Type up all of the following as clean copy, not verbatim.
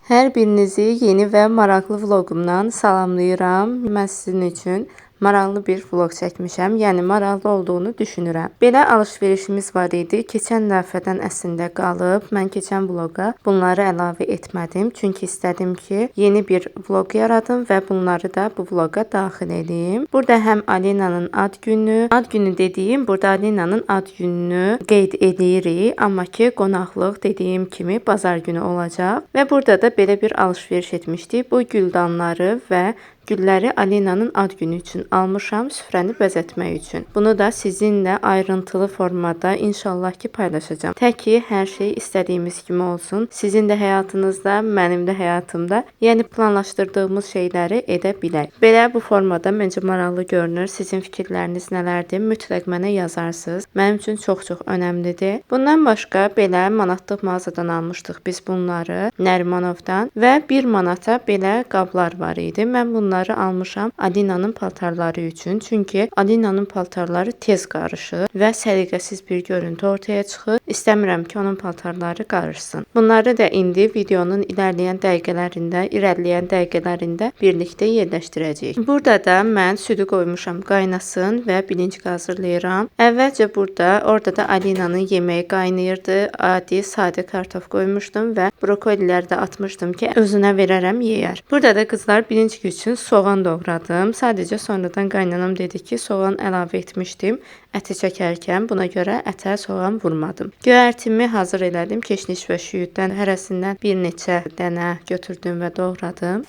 Hər birinizi yeni və maraqlı vloqumdan salamlayıram. Mən sizin üçün maraqlı bir vloq çəkmişəm. Yəni maraqlı olduğunu düşünürəm. Belə alış-verişimiz var idi. Keçən dəfədən əslində qalıb. Mən keçən vloqa bunları əlavə etmədim. Çünki istədim ki, yeni bir vloq yaradım və bunları da bu vloqa daxil edeyim. Burada həm Alinanın ad günü dediyim, burada Alinanın ad gününü qeyd edirik. Amma ki, qonaqlıq dediyim kimi bazar günü olacaq. Və burada da belə bir alış-veriş etmişdik. Bu güldanları və gülləri Alinanın ad günü üçün almışam, süfrəni bəzətmək üçün. Bunu da sizinlə ayrıntılı formada inşallah ki paylaşacağam. Tək ki, hər şey istədiyimiz kimi olsun. Sizin də həyatınızda, mənim də həyatımda, yəni planlaşdırdığımız şeyləri edə bilək. Belə bu formada məncə maraqlı görünür. Sizin fikirləriniz nələrdir? Mütləq mənə yazarsınız. Mənim üçün çox-çox önəmlidir. Bundan başqa belə manatlıq mağazadan almışdıq biz bunları Nərimanovdan və 1 manata belə qablar var idi. Mən bunları almışam Alinanın paltarları üçün. Çünki Alinanın paltarları tez qarışır və səliqəsiz bir görüntü ortaya çıxır. İstəmirəm ki, onun paltarları qarışsın. Bunları da indi videonun irəliləyən dəqiqələrində birlikdə yerləşdirəcəyik. Burada da mən südü qoymuşam qaynasın və bilinçik hazırlayıram. Əvvəlcə orada da Alinanın yeməyi qaynayırdı. Adi sadə kartof qoymuşdum və brokolilər də atmışdım ki, özünə verərəm, yeyər. Burada da qızlar bilinçik üçün soğan doğradım. Sadəcə sonradan qaynanam dedi ki, soğan əlavə etmişdim əti çəkərkən. Buna görə ətə soğan vurmadım. Göyərtimi hazır elədim. Keşniş və şüyüddən hərəsindən bir neçə dənə götürdüm və doğradım.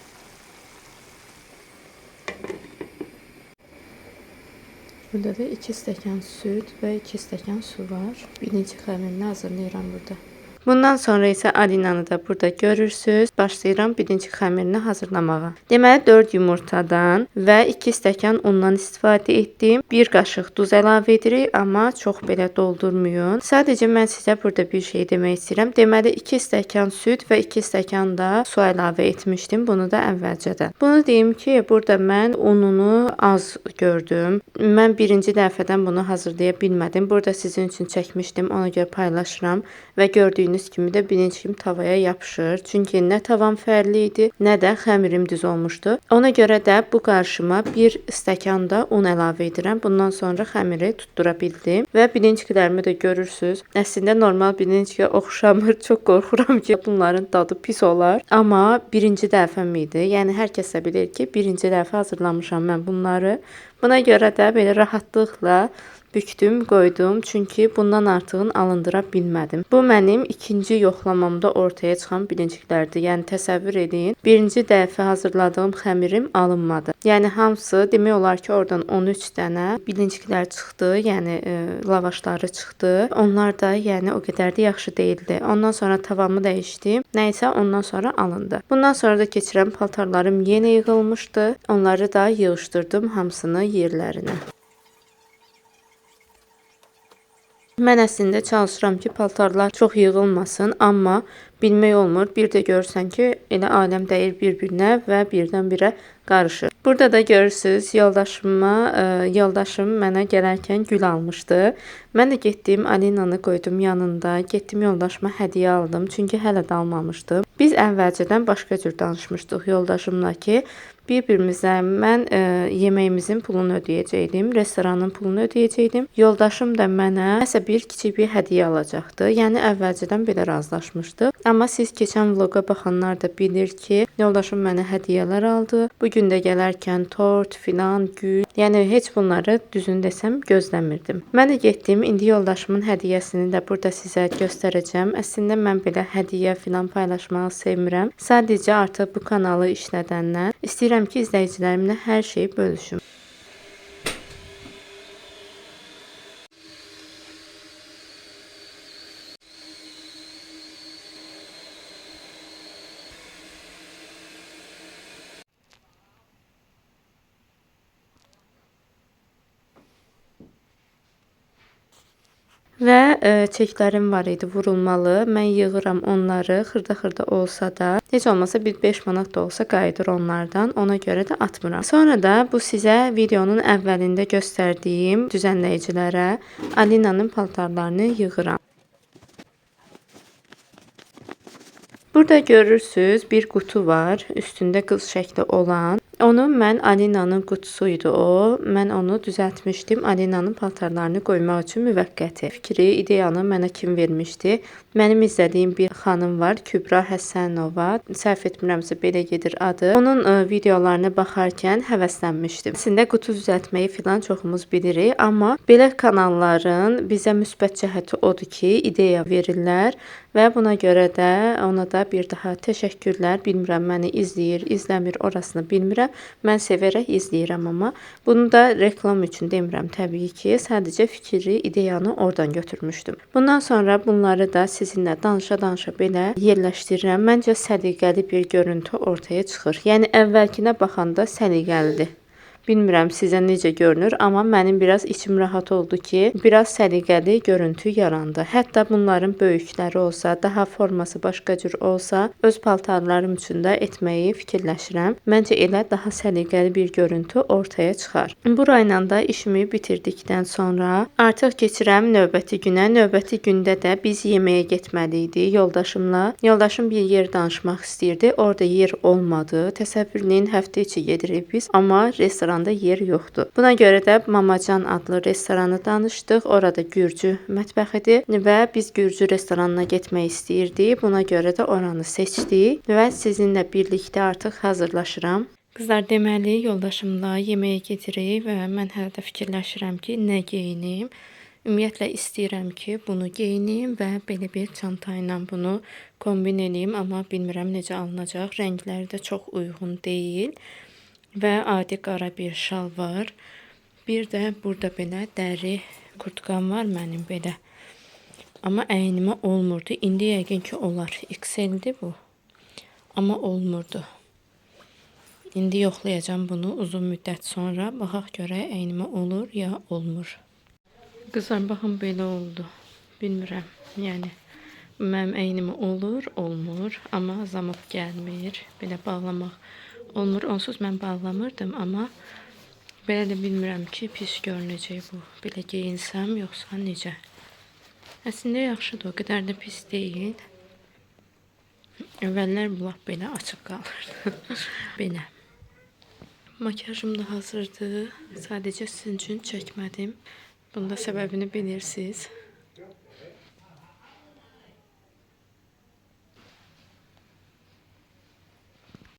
Burada da 2 stəkan süd və 2 stəkan su var. Birinci xəmirini hazırlayıram burada. Bundan sonra isə Alinanı da burada görürsünüz. Başlayıram birinci xəmirini hazırlamağa. Deməli 4 yumurtadan və 2 stəkan undan istifadə etdim. 1 qaşıq duz əlavə edirik, amma çox belə doldurmayın. Sadəcə mən sizə burada bir şey demək istəyirəm. Deməli 2 stəkan süd və 2 stəkan da su əlavə etmişdim. Bunu da əvvəlcədən. Bunu deyim ki, burada mən ununu az gördüm. Mən birinci dəfədən bunu hazırlaya bilmədim. Burada sizin üçün çəkmişdim. Ona görə paylaşıram və gördüyünüz kimi də birinci tavaya yapışır. Çünki nə tavam fərli idi, nə də xəmirim düz olmuşdu. Ona görə də bu qarışıma 1 stəkan da un əlavə edirəm. Bundan sonra xəmiri tutdura bildim və bilinçiklərimi də görürsünüz. Əslində normal bilinçiyə oxşamır. Çox qorxuram ki, bunların dadı pis olar. Amma birinci dəfəm idi. Yəni hər kəs də bilir ki, birinci dəfə hazırlamışam mən bunları. Buna görə də belə rahatlıqla bükdüm, qoydum. Çünki bundan artığını alındıra bilmədim. Bu mənim ikinci yoxlamamda ortaya çıxan bilinciklərdir. Yəni təsəvvür edin. Birinci dəfə hazırladığım xəmirim alınmadı. Yəni hamısı demək olar ki, oradan 13 dənə bilinciklər çıxdı. Yəni lavaşları çıxdı. Onlar da yəni o qədər də yaxşı değildi. Ondan sonra tavamı dəyişdim. Nəysə ondan sonra alındı. Bundan sonra da keçirəm paltarlarım yenə yığılmışdı. Onları da yığışdırdım hamısını yerlərinə. Mən əslində çalışıram ki, paltarlar çox yığılmasın, amma bilmək olmur. Bir də görürsən ki, elə aləm dəyir bir-birinə və birdən-birə qarışır. Burada da görürsünüz, yoldaşım mənə gələrkən gül almışdı. Mən də getdim, Alinanı qoydum yanında. Getdim yoldaşıma hədiyyə aldım, çünki hələ də almamışdım. Biz əvvəlcədən başqa cür danışmışdıq yoldaşımla ki, bir-birimizə mən yeməyimizin pulunu ödəyəcəkdim, restoranın pulunu ödəyəcəkdim. Yoldaşım da mənə nəsə bir kiçik bir hədiyyə alacaqdı. Yəni əvvəlcədən belə razılaşmışdıq. Amma siz keçən vloqa baxanlar da bilir ki, yoldaşım mənə hədiyyələr aldı. Bu gün də gələrkən tort, filan, gül, yəni heç bunları düzün desəm gözləmirdim. Mən də getdim, indi yoldaşımın hədiyyəsini də burada sizə göstərəcəm. Əslində mən belə hədiyyə filan paylaşmağı sevmirəm. Sadəcə artıq bu kanalı işlədəndən istəyirəm ki, izləyicilərimlə hər şeyi bölüşüm. Və çeklərim var idi vurulmalı. Mən yığıram onları, xırda-xırda olsa da, heç olmasa bir 5 manat da olsa qayıdır onlardan. Ona görə də atmıram. Sonra da bu sizə videonun əvvəlində göstərdiyim düzənləyicilərə Alinanın paltarlarını yığıram. Burada görürsüz bir qutu var, üstündə qız şəkli olan. Onu mən Alinanın qutusuydu o. Mən onu düzəltmişdim. Alinanın paltarlarını qoymaq üçün müvəqqəti. Fikri, ideyanı mənə kim vermişdi? Mənim izlədiyim bir xanım var, Kübra Həsənova. Səhv etmirəmsə belə gedir adı. Onun videolarına baxarkən həvəslənmişdim. Əslində qutu düzəltməyi filan çoxumuz bilirik, amma belə kanalların bizə müsbət cəhəti odur ki, ideya verirlər və buna görə də ona da bir daha təşəkkürlər. Bilmirəm məni izləyir, izləmir, orasını bilmirəm. Mən sevərək izləyirəm, amma bunu da reklam üçün demirəm təbii ki. Sadəcə fikri, ideyanı oradan götürmüşdüm. Bundan sonra bunları da sizinlə danışa-danışa belə yerləşdirirəm. Məncə səliqəli bir görüntü ortaya çıxır. Yəni əvvəlkinə baxanda səliqəlidir. Bilmirəm sizə necə görünür, amma mənim biraz içim rahat oldu ki, biraz səliqəli görüntü yarandı. Hətta bunların böyükləri olsa, daha forması başqa cür olsa, öz paltarlarım üçün də etməyi fikirləşirəm. Məncə elə daha səliqəli bir görüntü ortaya çıxar. Burayla da işimi bitirdikdən sonra artıq keçirəm növbəti günə. Növbəti gündə də biz yeməyə getməliydik yoldaşımla. Yoldaşım bir yer danışmaq istəyirdi. Orada yer olmadı. Təsəvvürləyin, həftə içi gedirik biz, amma restoranda yer yoxdur. Buna görə də Mamacan adlı restoranı danışdıq. Orada Gürcü mətbəxidir və biz Gürcü restoranına getmək istəyirdik. Buna görə də oranı seçdik və sizinlə birlikdə artıq hazırlaşıram. Qızlar, deməli yoldaşımla yeməyə gedirik və mən hələ də fikirləşirəm ki, nə geyinim. Ümumiyyətlə istəyirəm ki, bunu geyinim və belə bir çanta ilə bunu kombin edeyim, amma bilmirəm necə alınacaq. Rəngləri də çox uyğun deyil. Və adi qara bir şal var. Bir də burada belə dəri kurtkam var mənim belə. Amma əynimə olmurdu. İndi yəqin ki olar. XL-dir bu. Amma olmurdu. İndi yoxlayacağım bunu uzun müddət sonra. Baxaq görək əynimə olur ya olmur. Qızlar, baxın belə oldu. Bilmirəm. Yəni mənim əynimə olur, olmur. Amma zamot gəlmir. Belə bağlamaq olmur. Onsuz mən bağlamırdım, amma belə də bilmirəm ki, pis görünəcək bu. Belə geyinsəm, yoxsa necə? Əslində yaxşıdır, o qədər də pis deyil. Əvvəllər bu lap belə açıq qalırdı. Belə. Makyajım da hazırdır. Sadəcə sizin üçün çəkmədim. Bunda səbəbini bilirsiniz.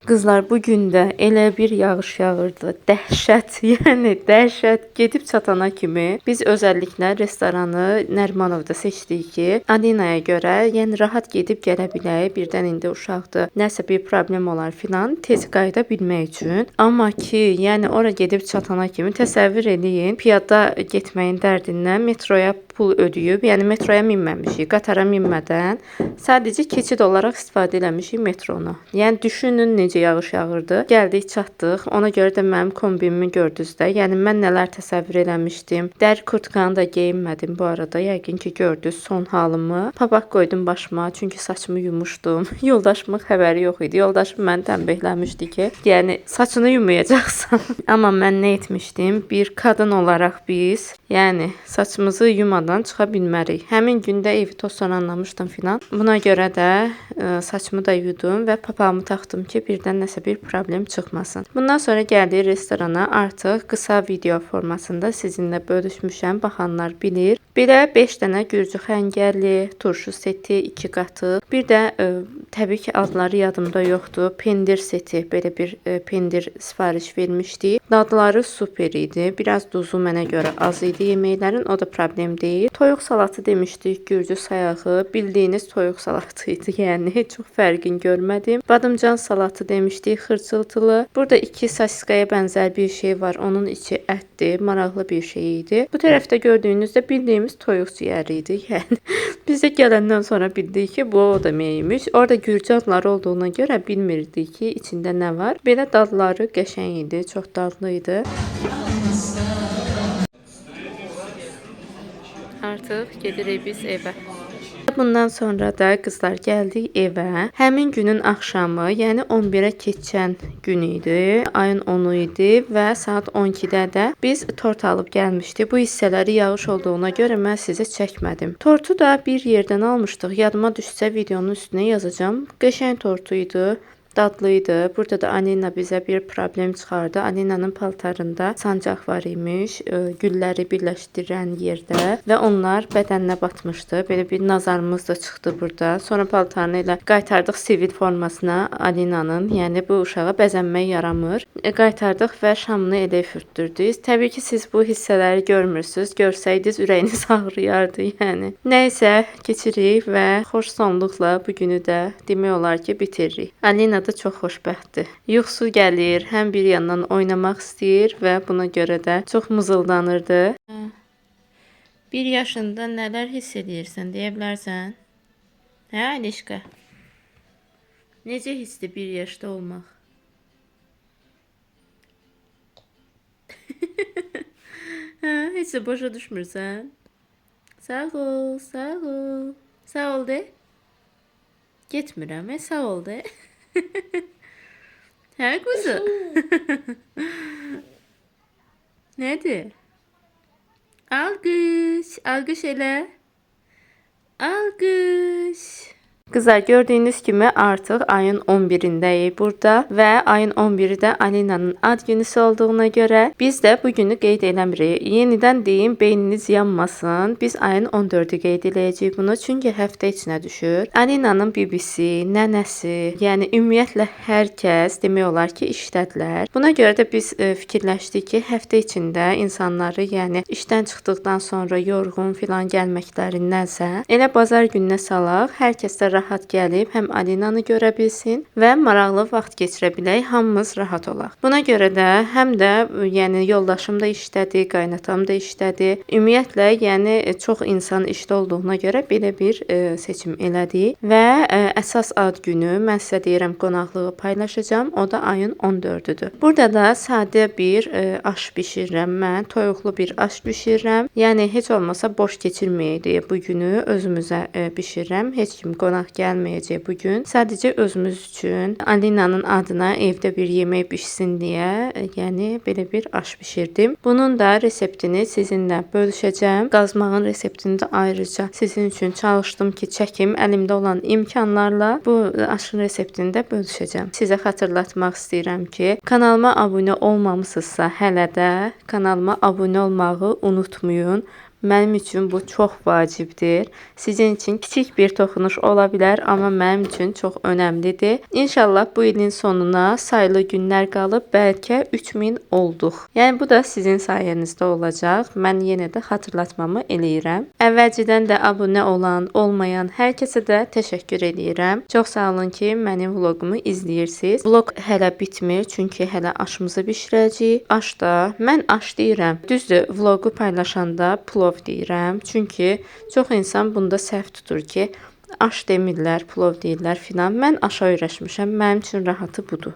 Qızlar, bugün də elə bir yağış yağırdı. Dəhşət, yəni dəhşət. Gedib çatana kimi biz özəlliklə restoranı Nərimanovda seçdik ki, Alinaya görə, yəni rahat gedib gələ bilək. Birdən indi uşaqdır, nəsə bir problem olar filan, tez qayıda bilmək üçün. Amma ki, yəni ora gedib çatana kimi təsəvvür eləyin, piyada getməyin dərdindən metroya pul ödəyib, yəni metroya minməmişik, qatara minmədən sadəcə keçid olaraq istifadə eləmişik metronu. Yəni düşünün necə yağış yağırdı. Gəldik, çatdıq. Ona görə də mənim kombinimi gördünüz də. Yəni mən nələr təsəvvür eləmişdim. Dəri kurtkanı da geyinmədim bu arada. Yəqin ki gördünüz son halımı. Papaq qoydum başıma, çünki saçımı yumuşdum. Yoldaşımın xəbəri yox idi. Yoldaşım məni tənbihləmişdi ki, yəni saçını yumayacaqsan. Amma mən nə etmişdim? Bir qadın olaraq biz, yəni saçımızı yumadan çıxa bilmərik. Həmin gündə evi tozlanmışdım filan. Buna görə də saçımı da yudum və papağımı taxdım ki, birdən nəsə bir problem çıxmasın. Bundan sonra gəldik restorana. Artıq qısa video formasında sizinlə bölüşmüşəm. Baxanlar bilir. Belə 5 dənə Gürcü xəngəlli, turşu seti 2 qatı. Bir də təbii ki adları yadımda yoxdur. Pendir seti, belə bir pendir sifariş vermişdik. Dadları super idi. Biraz duzu mənə görə az idi yeməklərin. O da problem deyil. Toyuq salatı demişdik, Gürcü sayağı. Bildiyiniz toyuq salatı idi. Yəni çox fərqini görmədim. Badımcan salatı demişdik, xırçıltılı. Burada 2 sosiskaya bənzər bir şey var. Onun içi ətdir. Maraqlı bir şey idi. Bu tərəfdə gördüyünüzdə bildiyimiz toyuq ciyəri idi. Yəni bizə gələndən sonra bildik ki, bu o deməkmiş. Orada Gürcü adları olduğuna görə bilmirdik ki, içində nə var. Belə dadları qəşəng idi, çox dadlı idi. Artıq gedirik biz evə. bundan sonra da qızlar gəldik evə. Həmin günün axşamı, yəni 11-ə keçən gün idi. Ayın 10-u idi və saat 12-də də biz tort alıb gəlmişdik. Bu hissələri yağış olduğuna görə mən sizə çəkmədim. Tortu da bir yerdən almışdıq. Yadıma düşsə videonun üstünə yazacağam. Qəşəng tortu idi. Dadlıydı. Burada da Alina bizə bir problem çıxardı. Alinanın paltarında sancaq var imiş, gülləri birləşdirən yerdə və onlar bədəninə batmışdı. Belə bir nazarımız da çıxdı burada. Sonra paltarını elə qaytardıq sivil formasına Alinanın. Yəni bu uşağa bəzənmək yaramır. Qaytardıq və şamını elə üfürdürdük. Təbii ki, siz bu hissələri görmürsüz. Görsəydiniz ürəyiniz ağrıyardı, yəni. Nəysə, keçirik və xoş sonluqla bu günü də demək olar ki, bitiririk. Alina da çox xoşbəxtdir. Yuxusu gəlir, həm bir yandan oynamaq istəyir və buna görə də çox mızıldanırdı. 1 yaşında nələr hiss edirsən, deyə bilərsən? Hə, Alişka? Necə hissdir 1 yaşda olmaq? Hə, heç də başa düşmürsən? Sağ ol, sağ ol. Sağ ol de. Getmirəm, sağ ol de. Hə quzum? Nədir? Alqış, alqış elə. Alqış. Qızlar, gördüyünüz kimi artıq ayın 11-indəyik burada və ayın 11-i də Alinanın ad günüsü olduğuna görə biz də bu günü qeyd eləmirik. Yenidən deyim, beyniniz yanmasın. Biz ayın 14-ü qeyd eləyəcəyik bunu, çünki həftə içinə düşür. Alinanın bibisi, nənəsi, yəni ümumiyyətlə hər kəs demək olar ki, işdədilər. Buna görə də biz fikirləşdik ki, həftə içində insanları, yəni işdən çıxdıqdan sonra yorğun filan gəlməklərindənsə, elə bazar gününə salaq, hər kəs də rahat gəlib həm Alinanı görə bilsin və maraqlı vaxt keçirə bilək, hamımız rahat olaq. Buna görə də həm də yəni yoldaşım da işdədir, qaynatam da işdədir. Ümumiyyətlə, yəni çox insan işdə olduğuna görə belə bir seçim elədik və əsas ad günü mən sizə deyirəm qonaqlığı paylaşacağam. O da ayın 14-üdür. Burada da sadə bir aş bişirirəm mən, toyuqlu bir aş bişirirəm. Yəni heç olmasa boş keçirməyək deyə bu günü özümüzə bişirirəm. Heç kim qonaq gəlməyəcək bu gün. Sadəcə özümüz üçün Alinanın adına evdə bir yemək bişsin deyə, yəni belə bir aş bişirdim. Bunun da reseptini sizinlə bölüşəcəm. Qazmağın reseptini də ayrıca sizin üçün çalışdım ki, çəkim əlimdə olan imkanlarla bu aşın reseptini də bölüşəcəm. Sizə xatırlatmaq istəyirəm ki, kanalıma abunə olmamısınızsa hələ də kanalıma abunə olmağı unutmayın. Mənim üçün bu çox vacibdir. Sizin üçün kiçik bir toxunuş ola bilər, amma mənim üçün çox önəmlidir. İnşallah bu ilin sonuna sayılı günlər qalıb, bəlkə 3000 olduq. Yəni bu da sizin sayənizdə olacaq. Mən yenə də xatırlatmamı eləyirəm. Əvvəlcədən də abunə olan, olmayan hər kəsə də təşəkkür eləyirəm. Çox sağ olun ki, mənim vloqumu izləyirsiniz. Vloq hələ bitmir, çünki hələ aşımızı bişirəcəyik. Aş da, mən aş deyirəm. Düzdür, vloqu paylaşanda plov deyirəm. Çünki çox insan bunda səhv tutur ki, aş demirlər, plov deyirlər filan. Mən aşa öyrəşmişəm. Mənim üçün rahatı budur.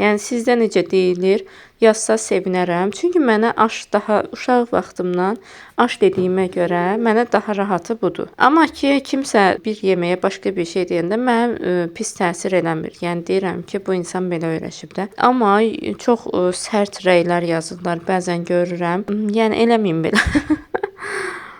Yəni sizdə necə deyilir, yazsa sevinərəm. Çünki mənə aş daha uşaq vaxtımdan aş dediyimə görə mənə daha rahatı budur. Amma ki, kimsə bir yeməyə başqa bir şey deyəndə mənim pis təsir eləmir. Yəni deyirəm ki, bu insan belə öyrəşib də. Amma çox sərt rəylər yazırlar. Bəzən görürəm. Yəni eləməyin belə.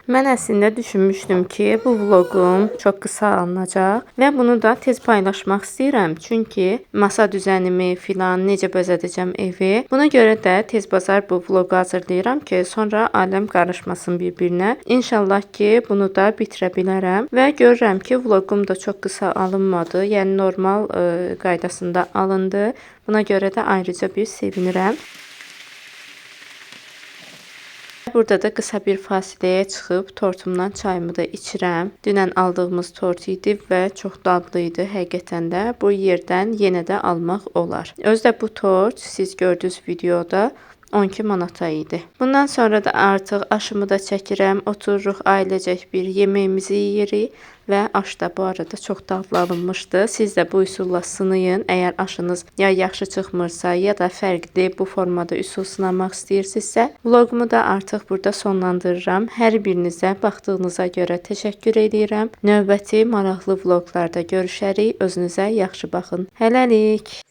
Mən əslində düşünmüşdüm ki, bu vloqum çox qısa alınacaq və bunu da tez paylaşmaq istəyirəm. Çünki masa düzənimi filan, necə bəzədəcəm evi. Buna görə də tez bazar bu vloqu hazırlayıram ki, sonra aləm qarışmasın bir-birinə. İnşallah ki, bunu da bitirə bilərəm və görürəm ki, vloqum da çox qısa alınmadı. Yəni normal qaydasında alındı. Buna görə də ayrıca bir sevinirəm. Burada da qısa bir fasiləyə çıxıb tortumdan çayımı da içirəm. Dünən aldığımız tort idi və çox dadlı idi həqiqətən də. Bu yerdən yenə də almaq olar. Özdə bu tort siz gördüyünüz videoda 12 manata idi. Bundan sonra da artıq aşımı da çəkirəm. Otururuq ailecək bir yeməyimizi yeyirik və aş da bu arada çox dadlı alınmışdı. Siz də bu üsulla sınayın. Əgər aşınız ya yaxşı çıxmırsa, ya da fərqli bu formada üsul sınamaq istəyirsinizsə, vloqumu da artıq burada sonlandırıram. Hər birinizə baxdığınıza görə təşəkkür edirəm. Növbəti maraqlı vloqlarda görüşərik. Özünüzə yaxşı baxın. Hələlik.